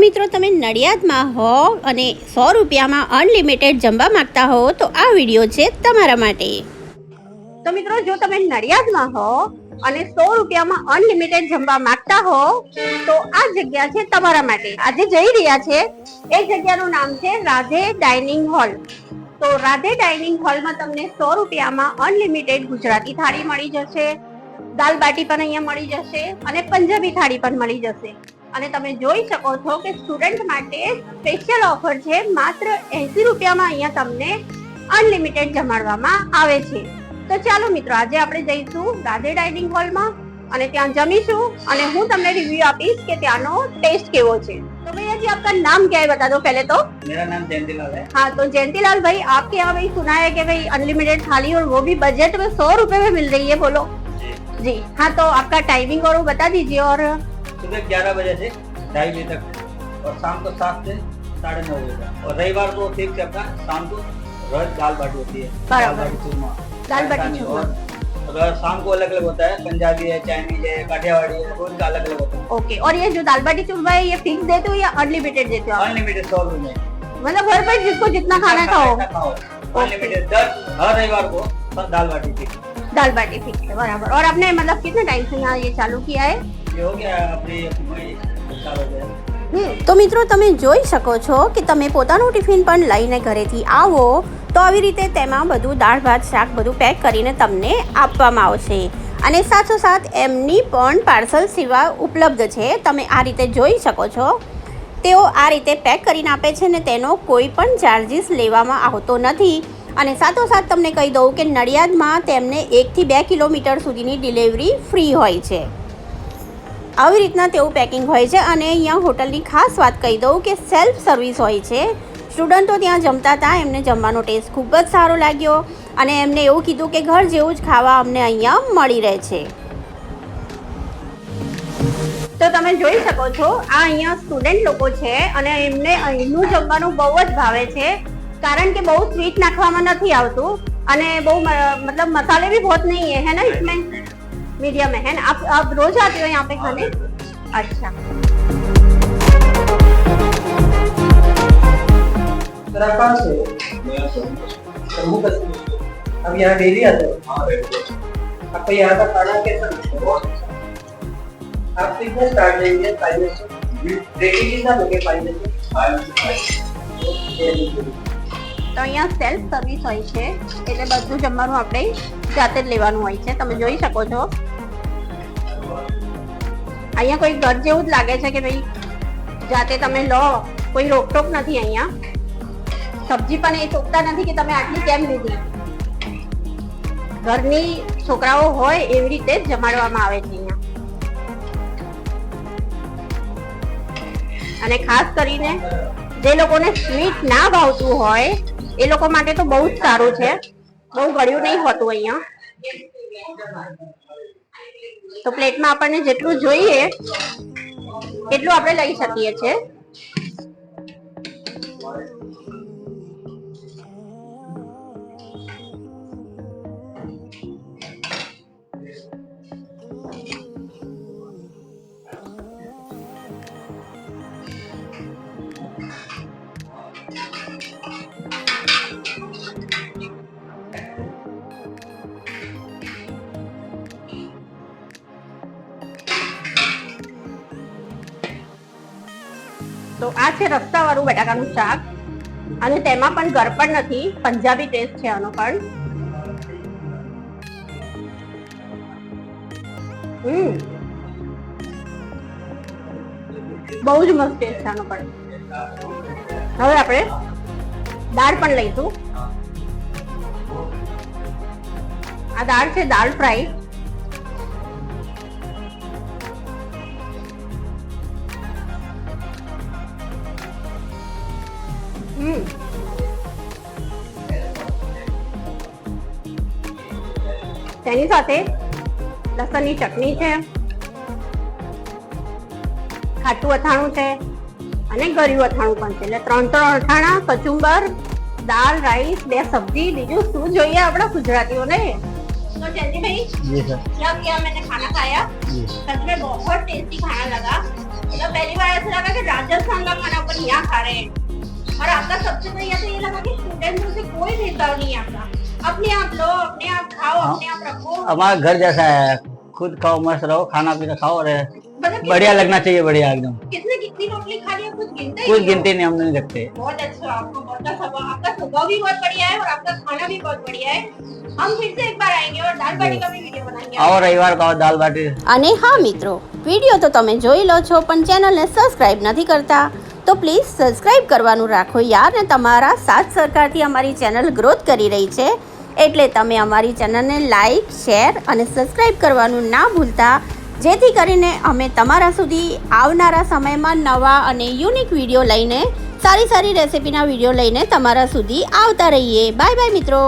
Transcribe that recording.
મિત્રો તમે નડિયાદમાં હો અને 100 રૂપિયામાં અનલિમિટેડ જમવા માંગતા હો તો આ વિડીયો છે તમારા માટે। તો મિત્રો જો તમે નડિયાદમાં હો અને 100 રૂપિયામાં અનલિમિટેડ જમવા માંગતા હો તો આ જગ્યા છે તમારા માટે। આજે જઈ રહ્યા છે એ જગ્યાનું નામ છે રાધે ડાઇનિંગ હોલ। તો રાધે ડાઇનિંગ હોલમાં તમને 100 રૂપિયામાં અનલિમિટેડ ગુજરાતી થાળી મળી જશે, દાલ બાટી પણ અહીંયા મળી જશે અને પંજાબી થાળી પણ મળી જશે। અને તમે જોઈ શકો છો કે સ્ટુડન્ટ માટે સ્પેશિયલ ઓફર છે, માત્ર 80 રૂપિયામાં અહીંયા તમને અનલિમિટેડ જમાડવામાં આવે છે। તો ચાલો મિત્રો આજે આપણે જઈશું રાધે ડાઇનિંગ હોલમાં અને ત્યાં જમીશું અને હું તમને રિવ્યુ આપીશ કે ત્યાંનો ટેસ્ટ કેવો છે। तो भैया जी आपका नाम क्या है बता दो पहले तो। मेरा नाम जयंतीलाल है। हाँ तो जयंतीलाल भाई आपके यहाँ भाई सुना है कि भाई अनलिमिटेड थाली और वो भी बजट में 100 रुपए में मिल रही है, बोलो जी। हाँ तो आपका टाइमिंग और वो बता दीजिए। और सुबह 11 बजे से 2:30 बजे तक और शाम को 7 से 9:30 बजे तक। और रविवार को फिक्स अपना शाम को रोज दाल बाटी होती है, दाल बाटी चूरमा, दाल बाटी चूरमा। और शाम को अलग अलग होता है, पंजाबी है, चाइनीज है, काठियावाड़ी है, रोज का अलग अलग होता है। ओके। और ये जो दाल बाटी चूरमा है ये फिक्स देते हो या अनलिमिटेड देते हो? अनलिमिटेड 100 रुपए में, मतलब घर पर जिसको जितना खाना खाओ अनलिमिटेड। हर रविवार को दाल बाटी फिक्स, दाल बाटी फिक्स है, बराबर। और आपने मतलब कितने टाइम से यहाँ ये चालू किया है? ये हो गया अपने 1 साल हो गया। તો મિત્રો તમે જોઈ શકો છો કે તમે પોતાનું ટિફિન પણ લઈને ઘરેથી આવો તો આવી રીતે તેમાં બધું દાળ ભાત શાક બધું પેક કરીને તમને આપવામાં આવશે અને સાથોસાથ એમની પણ પાર્સલ સેવા ઉપલબ્ધ છે। તમે આ રીતે જોઈ શકો છો તેઓ આ રીતે પેક કરીને આપે છે ને તેનો કોઈ પણ ચાર્જીસ લેવામાં આવતો નથી। અને સાથોસાથ તમને કહી દઉં કે નડિયાદમાં તેમને 1 થી 2 કિલોમીટર સુધીની ડિલિવરી ફ્રી હોય છે। આવી રીતના તેવું પેકિંગ હોય છે। અને અહીંયા હોટલની ખાસ વાત કહી દઉં કે સેલ્ફ સર્વિસ હોય છે। સ્ટુડન્ટો ત્યાં જમતા હતા, એમને જમવાનો ટેસ્ટ ખૂબ જ સારો લાગ્યો અને એમને એવું કીધું કે ઘર જેવું જ ખાવા અમને અહીંયા મળી રહે છે। તો તમે જોઈ શકો છો આ અહીંયા સ્ટુડન્ટ લોકો છે અને એમને અહીંનું જમવાનું બહુ જ ભાવે છે, કારણ કે બહુ સ્વીટ નાખવામાં નથી આવતું અને બહુ मतलब मसाले भी बहुत नहीं है, है ना इसमें? मीडियम है ना? आप रोज आते हो यहाँ पे खाने? अच्छा। तेरा कहाँ से? अब यहाँ डेली आते हो? आपको यहाँ का खाना कैसा लगता है? आप कितने स्टार्ट लेंगे? 5 बजे से रेडी कितना लोगे? 5 बजे તો અહીંયા સેલ્ફ સર્વિસ હોય છે એટલે બધું જમવાનું આપણે જાતે જ લેવાનું હોય છે। તમે જોઈ શકો છો અહીંયા કોઈ ઘર જેવું જ લાગે છે કે ભાઈ જાતે તમે લો, કોઈ રોકટોક નથી અહીંયા। સબ્જી પણ એ ટોકતા નથી કે તમે આટલી કેમ લીધી, ઘરની છોકરાઓ હોય એવી રીતે જ જમાડવામાં આવે છે અહીંયા। અને ખાસ કરીને જે લોકોને સ્વીટ ના ભાવતું હોય એ લોકો માટે તો બહુ જ સારું છે, બહુ ગળ્યું નહીં હોતું અહીંયા। તો પ્લેટમાં આપણને જેટલું જોઈએ એટલું આપણે લઈ શકીએ છીએ। તો આ છે રસ્સાવાળું બટાકાનું શાક અને તેમાં પણ ગરપણ નથી, પંજાબી ટેસ્ટ છે આનો પણ। બહુ જ મસ્ત ટેસ્ટ છે આનો પણ। હવે આપણે દાળ પણ લઈશું। આ દાળ છે દાળ ફ્રાય। તેની સાથે લસણની ચટણી છે, ખાટું અથાણું છે અને ગળ્યું અથાણું પણ છે। એટલે 3 અથાણા, કચુંબર, દાળ, રાઈસ, 2 सब्जी, બીજું શું જોઈએ આપણા ગુજરાતીઓને। तो जल्दी भाई जी सर, क्या किया, मैंने खाना खाया, सच में बहुत टेस्टी खाना लगा। मतलब पहली बार ऐसा लगा कि राजस्थान का अपन यहाँ खा रहे हैं और आपका सबसे बढ़िया तो ये लगा कि स्टूडेंट्स से कोई भेदभाव नहीं है आपका। अपने आप लो, अपने आप खाओ, अपने आप रखो। हमारा घर जैसा है, खुद खाओ, मस्त रहो, खाना पीना खाओ और मतलब बढ़िया लगना चाहिए, बढ़िया एकदम। कितने कितनी रोटली खा ली, कुछ गिनते ही कुछ नहीं गिनती नहीं, हम नहीं रखते। बहुत अच्छा, आपको आपका स्वभाव भी बहुत बढ़िया है और आपका खाना भी बहुत बढ़िया है। हम फिर से एक बार आएंगे और दाल बाटी का भी वीडियो बनाएंगे। और रविवार का दाल बाटी। અને હા મિત્રો, વિડીયો તો તમે જોઈ લો છો પણ ચેનલને સબસ્ક્રાઇબ નથી કરતા તો પ્લીઝ સબસ્ક્રાઇબ કરવાનું રાખો યાર, ને તમારા સાથ સહકારથી અમારી ચેનલ ગ્રોથ કરી રહી છે, એટલે તમે અમારી ચેનલને લાઈક, શેર અને સબસ્ક્રાઇબ કરવાનું ના ભૂલતા, જેથી કરીને અમે તમારા સુધી આવનારા સમયમાં નવા અને યુનિક વિડીયો લઈને, સારી સારી રેસિપીના વિડીયો લઈને તમારા સુધી આવતા રહીએ. બાય બાય મિત્રો.